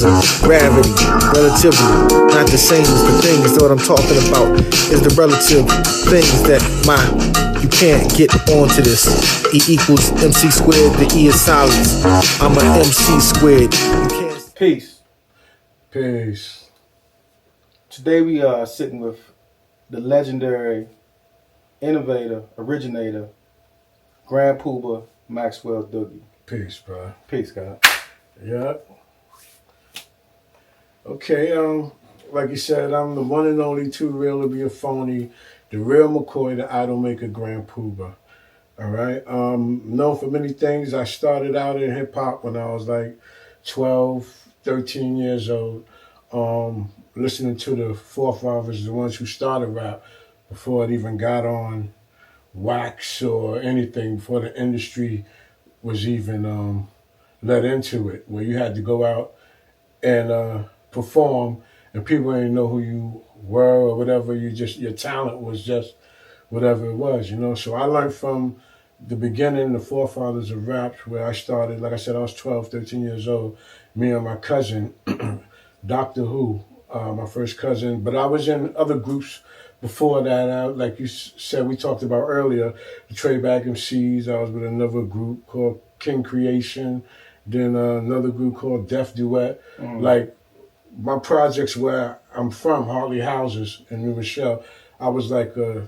Gravity, relativity, not the same as the things. That what I'm talking about is the relative things that you can't get onto this. E equals MC squared, the E is silence. I'm a MC squared. You can't. Peace. Peace. Today we are sitting with the legendary innovator, originator, Grand Puba, Maxwell Doogie. Peace, bro. Peace, God. Yeah. Okay, like you said, I'm the one and only too real to be a phony, the real McCoy, the idol maker, Grand Puba. All right. Known for many things. I started out in hip hop when I was like 12, 13 years old, listening to the forefathers, the ones who started rap before it even got on wax or anything, before the industry was even let into it, where you had to go out and perform, and people didn't know who you were or whatever. Your talent was just whatever it was, you know. So I learned from the beginning, the forefathers of rap, where I started. Like I said, I was 12, 13 years old. Me and my cousin, Doctor Who, my first cousin. But I was in other groups before that. Like you said, we talked about earlier, the Traybag MCs. I was with another group called King Creation. Then another group called Def Duet. Like my projects where I'm from, Hartley Houses in New Rochelle, I was like a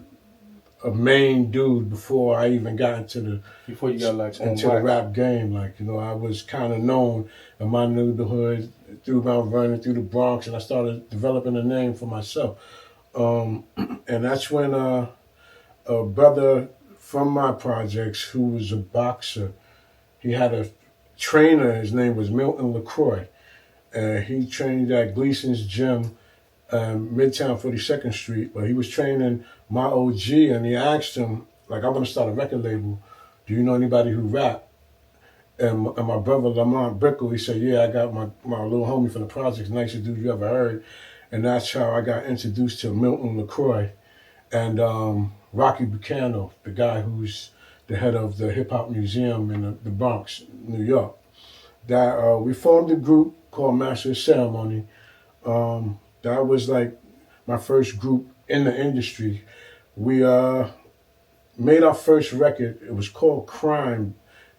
main dude before I even got into the rap game. Like, you know, I was kind of known in my neighborhood, through Mount Vernon, through the Bronx, and I started developing a name for myself. And that's when a brother from my projects who was a boxer, he had a trainer. His name was Milton LaCroix. He trained at Gleason's Gym, Midtown 42nd Street. But he was training my OG, and he asked him, like, I want to start a record label. Do you know anybody who rap? And my brother Lamont Brickle, he said, yeah, I got my little homie from the projects, nicest dude you ever heard. And that's how I got introduced to Milton LaCroix and Rocky Bucano, the guy who's the head of the Hip Hop Museum in the Bronx, New York. That we formed a group called Master of Ceremony. That was like my first group in the industry. We made our first record. It was called Crime.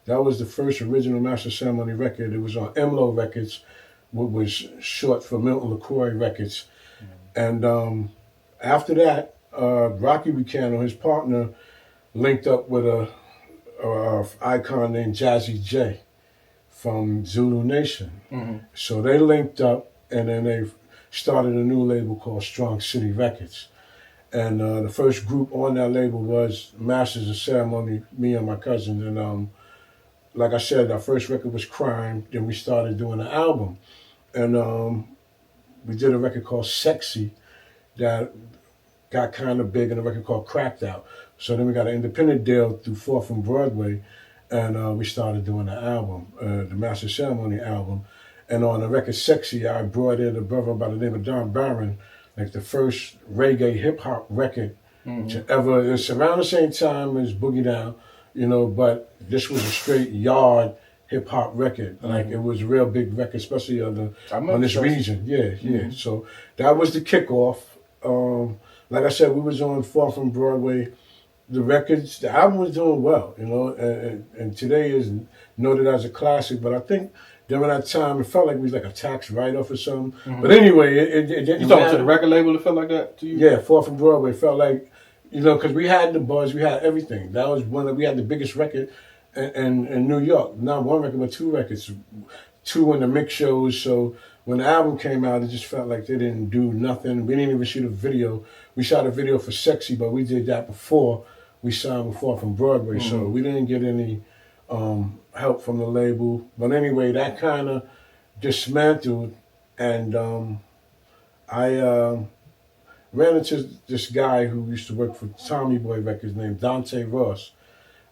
That was the first original Master of Ceremony record. It was on MLO Records, which was short for Milton LaCroix Records. And after that, Rocky Bucano, his partner, linked up with a icon named Jazzy J from Zulu Nation. So they linked up, and then they started a new label called Strong City Records. And the first group on that label was Masters of Ceremony, me and my cousin. And like I said, our first record was Crime. Then we started doing an album. And we did a record called Sexy that got kind of big, and a record called Cracked Out. So then we got an independent deal through 4th and Broadway, and we started doing the album, the Master Ceremony album. And on the record Sexy, I brought in a brother by the name of Don Barron, like the first reggae hip-hop record to ever. It's around the same time as Boogie Down, you know, but this was a straight yard hip-hop record. Like, it was a real big record, especially on this region. Yeah. So that was the kickoff. Like I said, we was on 4th and Broadway. The album was doing well, you know, and today is noted as a classic. But I think during that time, it felt like it was like a tax write-off or something. But anyway, You talking to the record label? It felt like that to you? Yeah, 4th and Broadway felt like, you know, because we had the buzz, we had everything. That was we had the biggest record in New York. Not one record, but 2 records, 2 in the mix shows. So when the album came out, it just felt like they didn't do nothing. We didn't even shoot a video. We shot a video for Sexy, but we did that before we signed with 4th and Broadway. So we didn't get any help from the label. But anyway, that kind of dismantled, and I ran into this guy who used to work for Tommy Boy Records named Dante Ross.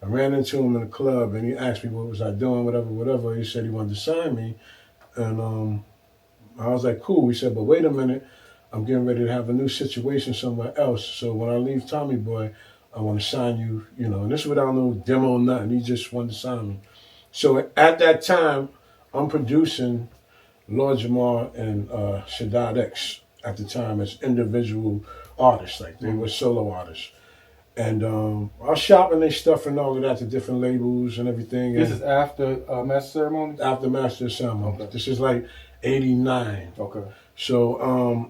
I ran into him in a club, and he asked me what was I doing, whatever. He said he wanted to sign me, and I was like, cool. He said, but wait a minute, I'm getting ready to have a new situation somewhere else. So when I leave Tommy Boy, I want to sign you, you know. And this is without no demo or nothing. He just wanted to sign me. So at that time, I'm producing Lord Jamar and Shaddad X at the time as individual artists, like they were solo artists. And I was shopping their stuff and all of that to different labels and everything. This is after Master Ceremony? After Master Ceremony. Okay. This is like 89. Okay. So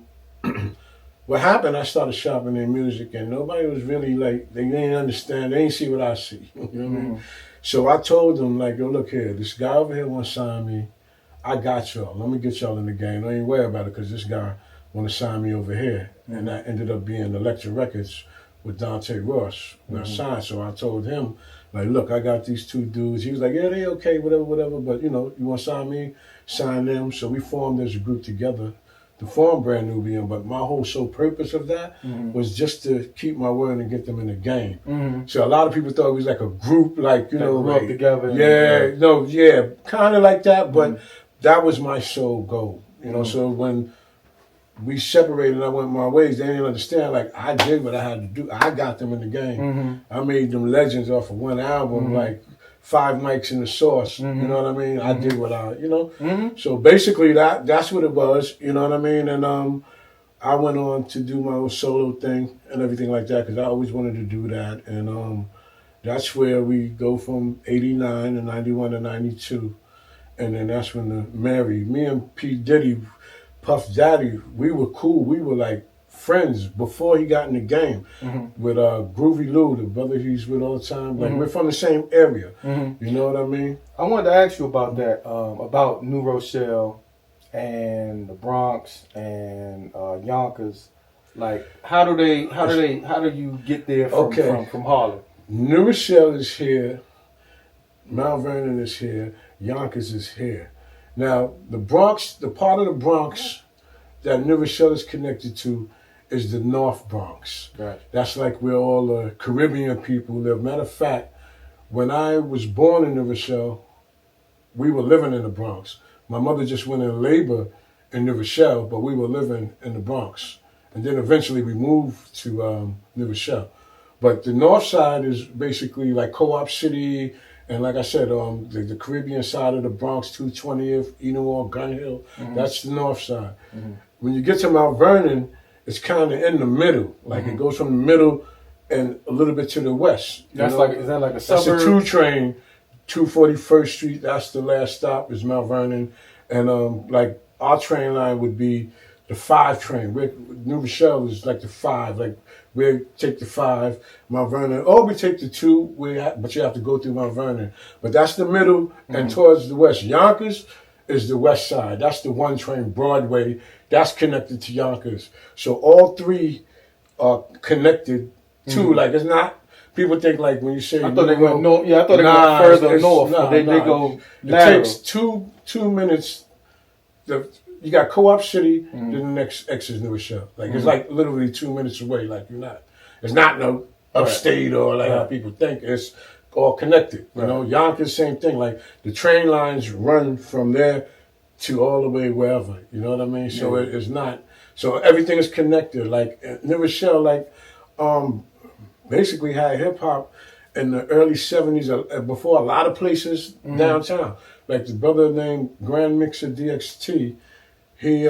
what happened, I started shopping their music and nobody was really like, they didn't understand, they didn't see what I see. You know what I mean? So I told them, like, yo, look here, this guy over here want to sign me. I got y'all. Let me get y'all in the game. Don't even worry about it because this guy want to sign me over here. And that ended up being Electra Records with Dante Ross, where I signed. So I told him, like, look, I got these two dudes. He was like, yeah, they okay, whatever. But, you know, you want to sign me? Sign them. So we formed as a group together to form Brand Nubian. But my whole sole purpose of that was just to keep my word and get them in the game. So a lot of people thought it was like a group, like, you know, grew up together. kind of like that. But that was my sole goal. You know, so when we separated and I went my ways, they didn't understand, like, I did what I had to do. I got them in the game. I made them legends off of one album, like 5 mics in the sauce. You know what I mean? I did what I, you know? So basically that's what it was, you know what I mean? And I went on to do my own solo thing and everything like that because I always wanted to do that. And that's where we go from 89 to 91 to 92. And then that's when me and P. Diddy, Puff Daddy, we were cool. We were like friends before he got in the game with Groovy Lou, the brother he's with all the time. Like we're from the same area. You know what I mean? I wanted to ask you about that, about New Rochelle and the Bronx and Yonkers. Like, how do you get there from Harlem? New Rochelle is here. Mount Vernon is here. Yonkers is here. Now, the Bronx, the part of the Bronx that New Rochelle is connected to is the North Bronx. Right. That's like where all the Caribbean people live. Matter of fact, when I was born in New Rochelle, we were living in the Bronx. My mother just went in labor in New Rochelle, but we were living in the Bronx. And then eventually we moved to New Rochelle. But the North Side is basically like Co-op City, and like I said, the Caribbean side of the Bronx, 220th, Enumore, Gun Hill, that's the north side. When you get to Mount Vernon, it's kind of in the middle. Like it goes from the middle and a little bit to the west. That's like, is that like a suburb? That's a 2 train, 241st Street, that's the last stop is Mount Vernon. And like our train line would be the 5 train. New Rochelle is like the 5, like we take the 5, Mount Vernon, or we take the 2, but you have to go through Mount Vernon. But that's the middle and towards the west. Yonkers is the west side. That's the 1 train, Broadway. That's connected to Yonkers. So all 3 are connected to, like it's not, people think like when you say, I thought they went north. Yeah, I thought they went further north. But they go lateral. It takes 2 minutes. You got Co-op City, then the next X is New Rochelle. Like it's like literally 2 minutes away. Like it's not no upstate or like how people think. It's all connected. You know, Yonkers, same thing. Like the train lines run from there to all the way wherever. You know what I mean? So it's not. So everything is connected. Like New Rochelle, like basically had hip hop in the early 70s before a lot of places downtown. Like the brother named Grand Mixer DXT. He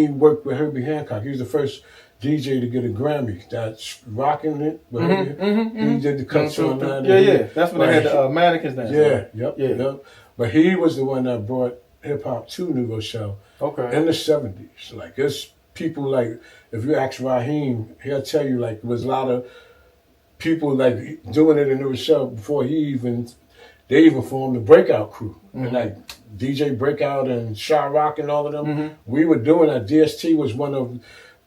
worked with Herbie Hancock. He was the first DJ to get a Grammy. That's rocking it. He did the cuts on that. Yeah. That's when they had the mannequins down. Yep. But he was the one that brought hip hop to New Rochelle. In the 70s. Like it's people like, if you ask Raheem, he'll tell you like there was a lot of people like doing it in New Rochelle before they even formed the Breakout crew. And like DJ Breakout and Shot Rock and all of them, we were doing that. DST was one of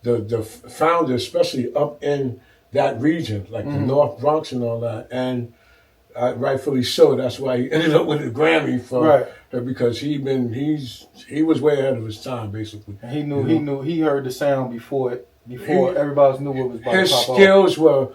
the founders, especially up in that region, like the North Bronx and all that. And rightfully so. That's why he ended up with a Grammy for her, because he was way ahead of his time, basically. And he heard the sound before everybody knew what was about to pop His skills were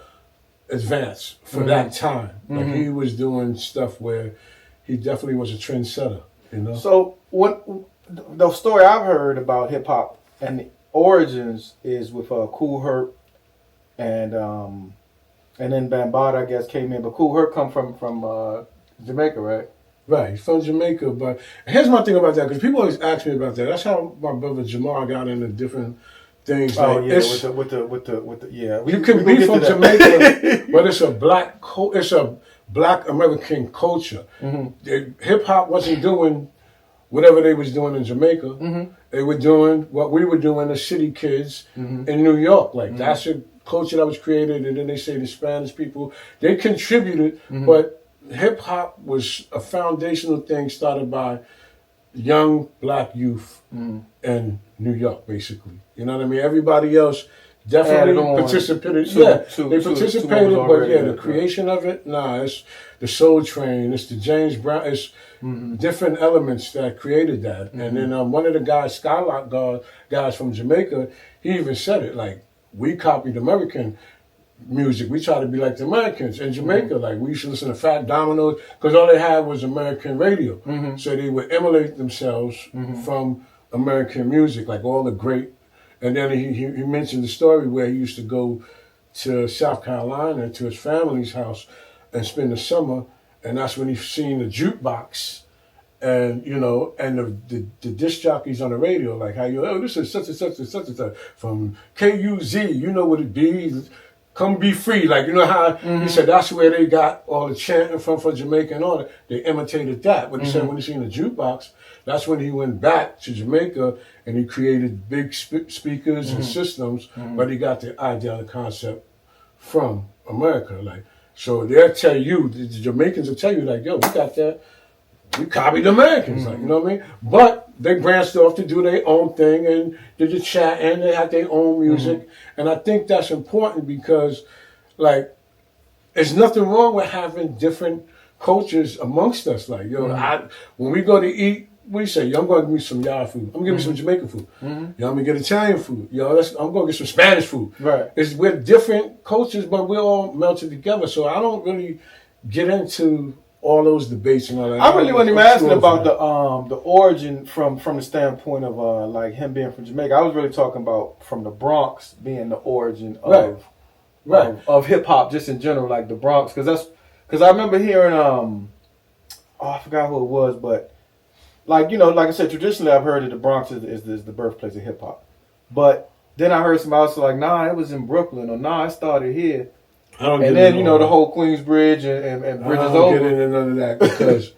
advanced for that time. Like he was doing stuff where he definitely was a trendsetter, you know. So what the story I've heard about hip hop and the origins is with Kool Herc and then Bambaataa, I guess, came in, but Kool Herc come from Jamaica, right? Right, he's from Jamaica. But here's my thing about that, because people always ask me about that. That's how my brother Jamal got into different things. Oh like yeah, with the yeah. You can be from Jamaica, but it's a it's a Black American culture. Hip hop wasn't doing whatever they was doing in Jamaica. They were doing what we were doing as city kids in New York. Like that's a culture that was created, and then they say the Spanish people, they contributed, but hip hop was a foundational thing started by young Black youth in New York, basically. You know what I mean? Everybody else definitely participated. They participated, but the creation of it, it's the Soul Train, it's the James Brown, it's different elements that created that. And then one of the guys, Skylock guys from Jamaica, he even said it, like, we copied American music. We try to be like the Americans in Jamaica. Like, we used to listen to Fat Dominoes because all they had was American radio. So they would emulate themselves from American music, like all the great. And then he mentioned the story where he used to go to South Carolina to his family's house and spend the summer, and that's when he seen the jukebox. And and the disc jockeys on the radio, like how this is such and such and such and such from KUZ, you know what it be, come be free, like how he said that's where they got all the chanting from for Jamaica and all that. They imitated that. But he said when he seen the jukebox, that's when he went back to Jamaica and he created big speakers and systems, but he got the idea, the concept from America, like. So they'll tell you, the Jamaicans will tell you, like, yo, we got that. We copied the Americans, like, you know what I mean? But they branched off to do their own thing and did the chat, and they had their own music. And I think that's important because, like, there's nothing wrong with having different cultures amongst us. Like, when we go to eat, what do you say? Yo, I'm going to give me some yard food. I'm going to give me some Jamaican food. Yo, I'm going to get Italian food. Yo, I'm going to get some Spanish food. Right. We're different cultures, but we're all melted together. So I don't really get into all those debates and all that. I really wasn't even asking about the origin from the standpoint of like him being from Jamaica. I was really talking about from the Bronx being the origin of hip hop just in general, like the Bronx, because I remember hearing I forgot who it was, but like like I said, traditionally I've heard that the Bronx is the birthplace of hip hop, but then I heard somebody else like, nah, it was in Brooklyn, or nah, it started here. And then the whole Queensbridge and bridges over. I don't get into none of that because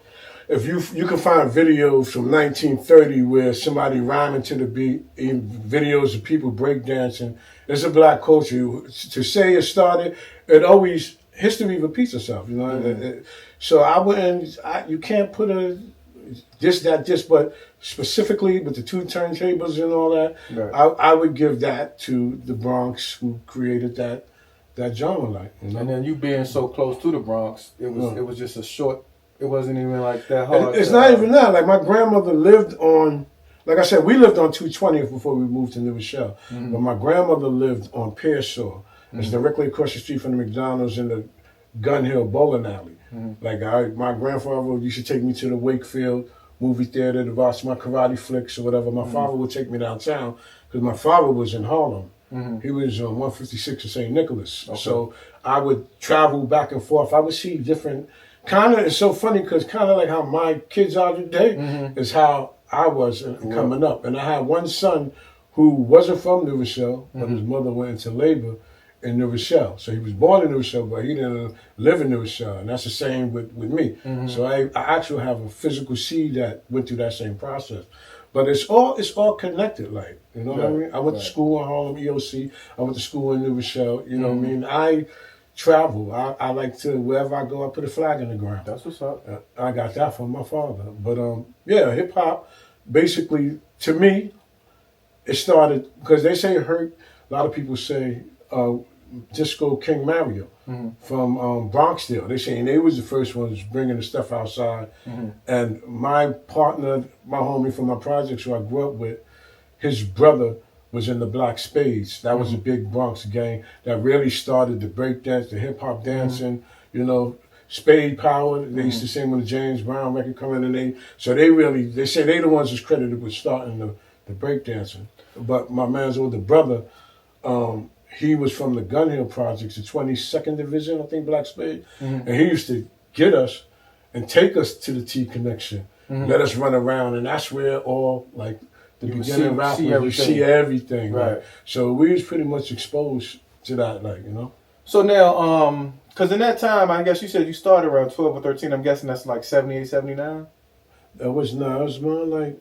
if you can find videos from 1930 where somebody rhyming to the beat, videos of people breakdancing. It's a Black culture. To say it started, history repeats itself. So I wouldn't. You can't put but specifically with the two turntables and all that. Right. I would give that to the Bronx who created that genre, like. And then you being so close to the Bronx, it was just a short. It wasn't even like that hard. It's not even that. Like, my grandmother lived on, like I said, we lived on 220th before we moved to New Rochelle. But my grandmother lived on Pearsall. It's directly across the street from the McDonald's in the Gun Hill bowling alley. Like, my grandfather used to take me to the Wakefield movie theater to watch my karate flicks or whatever. My father would take me downtown because my father was in Harlem. He was on 156 in St. Nicholas. Okay. So I would travel back and forth. I would see different, it's so funny because kind of like how my kids are today is how I was coming up. And I had one son who wasn't from New Rochelle, but his mother went into labor in New Rochelle. So he was born in New Rochelle, but he didn't live in New Rochelle. And that's the same with me. So I actually have a physical seed that went through that same process. But it's all connected, like, you know what I mean? I went to school in Harlem, EOC. I went to school in New Rochelle, you know what I mean? I travel. I like to, wherever I go, I put a flag in the ground. That's what's up. I got that from my father. But, hip hop, basically, to me, it started, because they say it hurt, a lot of people say, Disco King Mario from Bronxdale. They saying they was the first ones bringing the stuff outside. And my partner, my homie from my projects who I grew up with, his brother was in the Black Spades. That was a big Bronx gang that really started the breakdance, the hip hop dancing, Spade Power. They used to sing when the James Brown record coming in. They say they the ones that's credited with starting the breakdancing. But my man's older brother, he was from the Gun Hill Projects, the 22nd Division, I think, Black Spade. And he used to get us and take us to the T Connection. Let us run around, and that's where all like the beginning rappers you see everything. Right. Like, so we was pretty much exposed to that, like, you know. So now, because in that time, I guess you said you started around 12 or 13. I'm guessing that's like 78, 79? It was more like,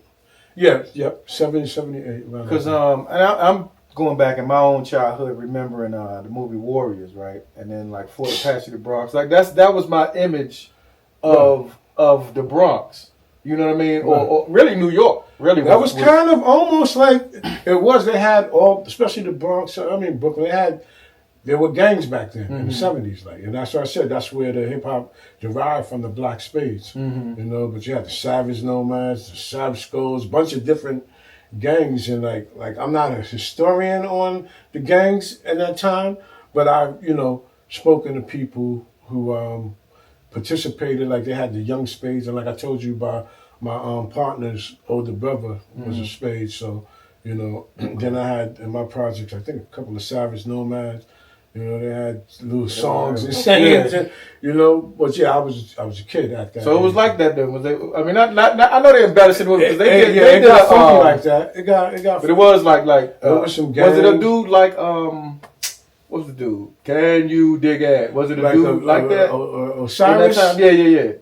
yep, 70, 78. Because I'm going back in my own childhood, remembering the movie Warriors, right? And then like Fort Apache, the Bronx. Like that was my image of the Bronx. You know what I mean? Or really New York. Really, that was kind of almost like it was. They had all, especially the Bronx. I mean Brooklyn. There were gangs back then in the 70s, like, and that's what I said. That's where the hip hop derived from, the Black Spades, you know. But you had the Savage Nomads, the Savage Skulls, a bunch of different gangs, and like I'm not a historian on the gangs at that time, but I've spoken to people who participated. Like they had the Young Spades, and like I told you, my partner's older brother was a Spade, so then I had in my projects, I think, a couple of Savage Nomads. They had little songs and sayings, and, But yeah, I was a kid at that. So it was like that then. Was they? I mean, not. I know they embellished it because they did funky like that. It got. But it was like. There was some gangs. Was it a dude like What was the dude? Can you dig at? Was it a dude like that? Osiris? Yeah.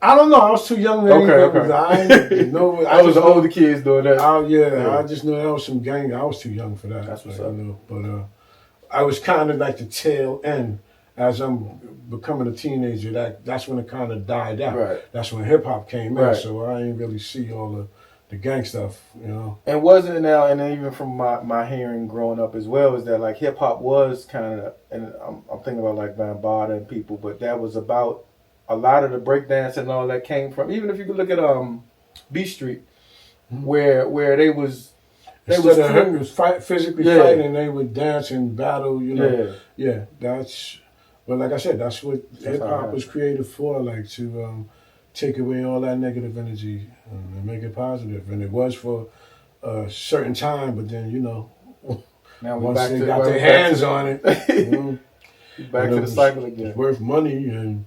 I don't know. I was too young. Okay. I didn't know. I was the older kids doing that. I just knew that was some gang. I was too young for that. That's what's up. But I was kind of like the tail end as I'm becoming a teenager. That's when it kind of died out. Right. That's when hip hop came in. Right. So I didn't really see all the gang stuff, And wasn't it now? And then even from my hearing growing up as well, is that like hip hop was kind of, and I'm thinking about like Van Bada and people, but that was about a lot of the breakdance and all that came from. Even if you could look at B Street, where they was. They was physically fighting, they would dance and battle, Yeah, that's, but like I said, that's what hip hop was created for, like to take away all that negative energy and make it positive. And it was for a certain time, but then, now once they got their hands on it, back to the cycle again. It's worth money, and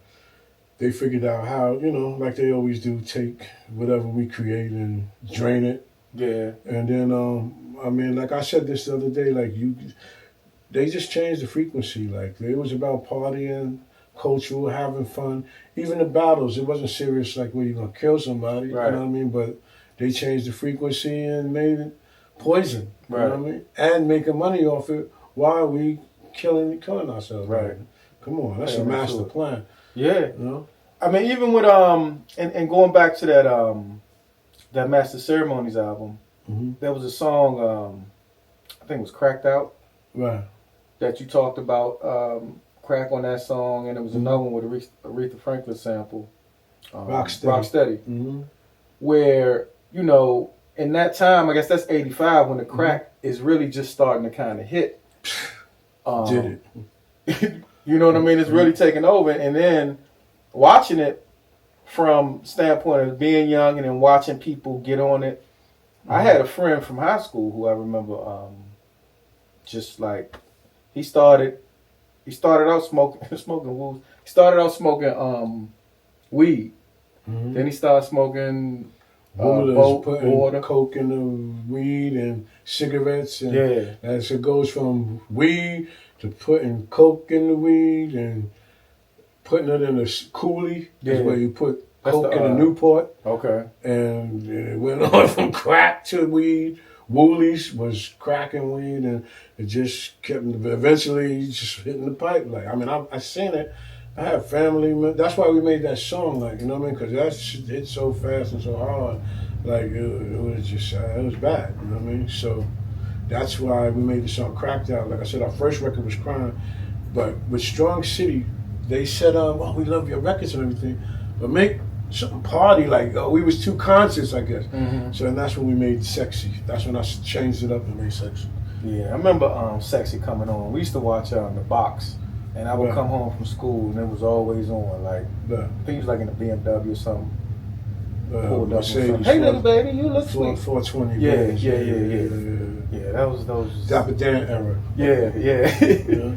they figured out how, like they always do, take whatever we create and drain it. Yeah. And then, I mean, like I said this the other day, like they just changed the frequency. Like it was about partying, cultural, having fun. Even the battles, it wasn't serious like where you're going to kill somebody, right. You know what I mean? But they changed the frequency and made it poison, right. You know what I mean? And making money off it while we killing ourselves. Right. Come on, that's a master plan. Yeah. I mean, even with, and going back to that Master Ceremonies album, there was a song, I think it was Cracked Out, right? That you talked about, crack on that song, and there was another one with Aretha Franklin sample, Rocksteady, where, in that time, I guess that's 85, when the crack is really just starting to kind of hit. Did it. You know what I mean? It's really taking over, and then watching it, from standpoint of being young and then watching people get on it. I had a friend from high school who I remember just like he started out smoking woods. He started out smoking weed. Then he started smoking putting water, coke in the weed and cigarettes, and as it goes from weed to putting coke in the weed and putting it in a coolie, is where you put coke in a Newport. Okay. And it went on from crack to weed. Woolies was cracking weed, and it just kept eventually just hitting the pipe. Like, I mean, I seen it. I have family. That's why we made that song, like, you know what I mean? Because that shit hit so fast and so hard. Like, it was just, it was bad, you know what I mean? So that's why we made the song Cracked Out. Like I said, our first record was Crime. But with Strong City, they said, oh, we love your records and everything, but make something party, like, we was too conscious, I guess. So then that's when we made Sexy. That's when I changed it up and made Sexy. Yeah, I remember Sexy coming on. We used to watch The Box, and I would come home from school, and it was always on. Like, I think it was like in a BMW or something. Pulled up hey, little baby, you look sweet. 420. Yeah, that was those. Dapper Dan era. Yeah.